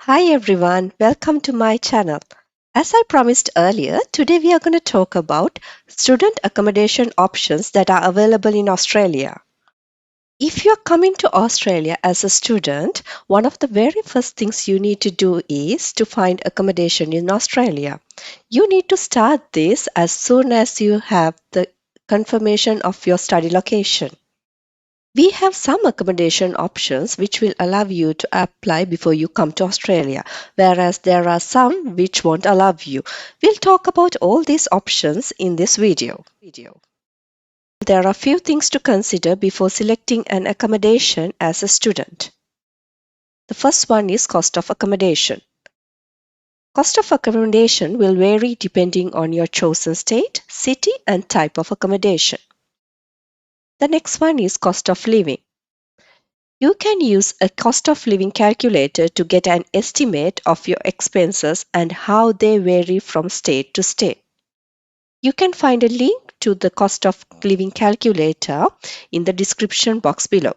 Hi everyone, welcome to my channel. As I promised earlier, today we are going to talk about student accommodation options that are available in Australia. If you're coming to Australia as a student, one of the very first things you need to do is to find accommodation in Australia. You need to start this as soon as you have the confirmation of your study location. We have some accommodation options which will allow you to apply before you come to Australia, whereas there are some which won't allow you. We'll talk about all these options in this video. There are few things to consider before selecting an accommodation as a student. The first one is cost of accommodation. Cost of accommodation will vary depending on your chosen state, city, and type of accommodation. The next one is cost of living. You can use a cost of living calculator to get an estimate of your expenses and how they vary from state to state. You can find a link to the cost of living calculator in the description box below.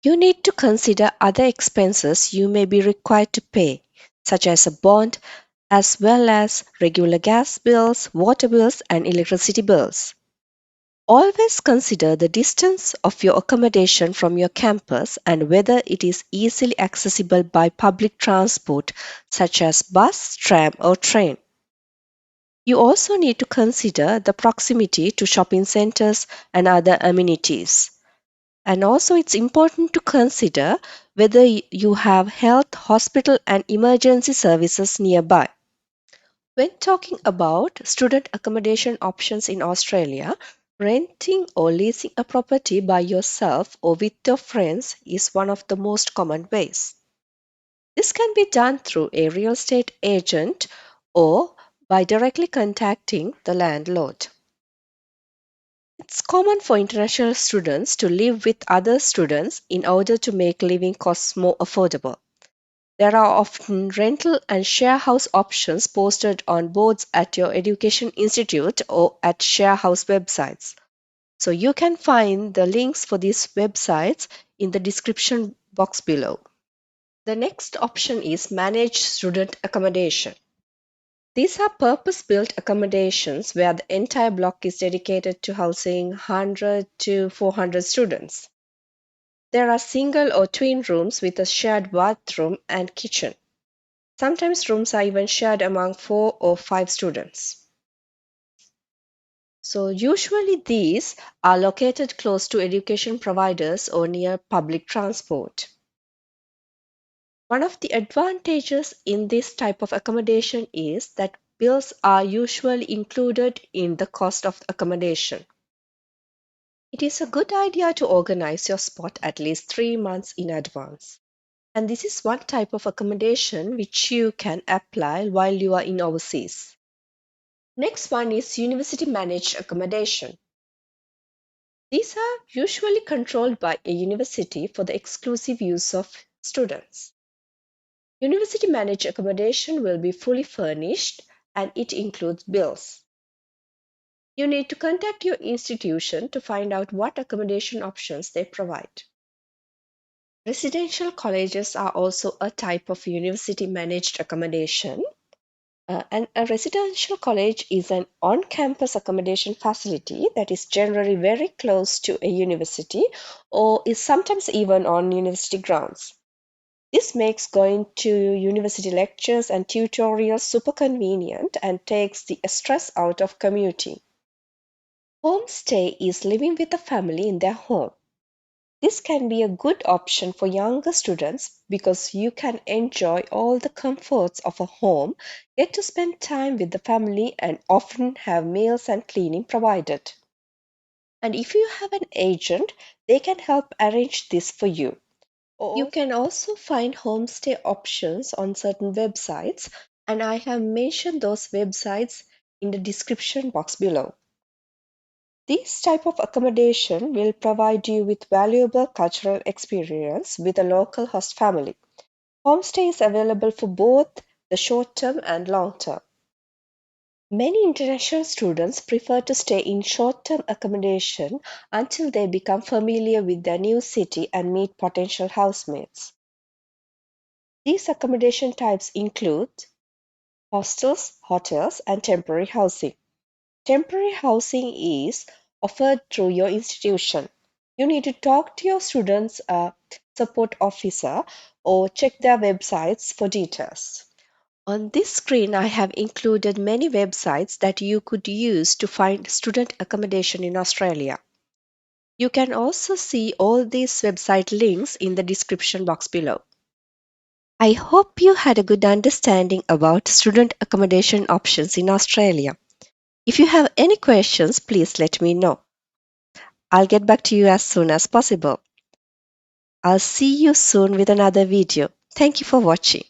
You need to consider other expenses you may be required to pay, such as a bond, as well as regular gas bills, water bills, and electricity bills. Always consider the distance of your accommodation from your campus and whether it is easily accessible by public transport such as bus, tram, or train. You also need to consider the proximity to shopping centers and other amenities. And also, it's important to consider whether you have health, hospital, and emergency services nearby. When talking about student accommodation options in Australia, renting or leasing a property by yourself or with your friends is one of the most common ways. This can be done through a real estate agent or by directly contacting the landlord. It's common for international students to live with other students in order to make living costs more affordable. There are often rental and share house options posted on boards at your education institute or at share house websites. So you can find the links for these websites in the description box below. The next option is managed student accommodation. These are purpose built accommodations where the entire block is dedicated to housing 100 to 400 students. There are single or twin rooms with a shared bathroom and kitchen. Sometimes rooms are even shared among 4 or 5 students. So usually these are located close to education providers or near public transport. One of the advantages in this type of accommodation is that bills are usually included in the cost of accommodation. It is a good idea to organize your spot at least 3 months in advance. And this is one type of accommodation which you can apply while you are in overseas. Next one is university managed accommodation. These are usually controlled by a university for the exclusive use of students. University managed accommodation will be fully furnished and it includes bills. You need to contact your institution to find out what accommodation options they provide. Residential colleges are also a type of university managed accommodation. And a residential college is an on campus accommodation facility that is generally very close to a university or is sometimes even on university grounds. This makes going to university lectures and tutorials super convenient and takes the stress out of commuting. Homestay is living with a family in their home. This can be a good option for younger students because you can enjoy all the comforts of a home, get to spend time with the family, and often have meals and cleaning provided. And if you have an agent, they can help arrange this for you. You can also find homestay options on certain websites, and I have mentioned those websites in the description box below. This type of accommodation will provide you with valuable cultural experience with a local host family. Homestay is available for both the short term and long term. Many international students prefer to stay in short term accommodation until they become familiar with their new city and meet potential housemates. These accommodation types include hostels, hotels, and temporary housing. Temporary housing is offered through your institution. You need to talk to your students' support officer or check their websites for details. On this screen, I have included many websites that you could use to find student accommodation in Australia. You can also see all these website links in the description box below. I hope you had a good understanding about student accommodation options in Australia. If you have any questions, please let me know. I'll get back to you as soon as possible. I'll see you soon with another video. Thank you for watching.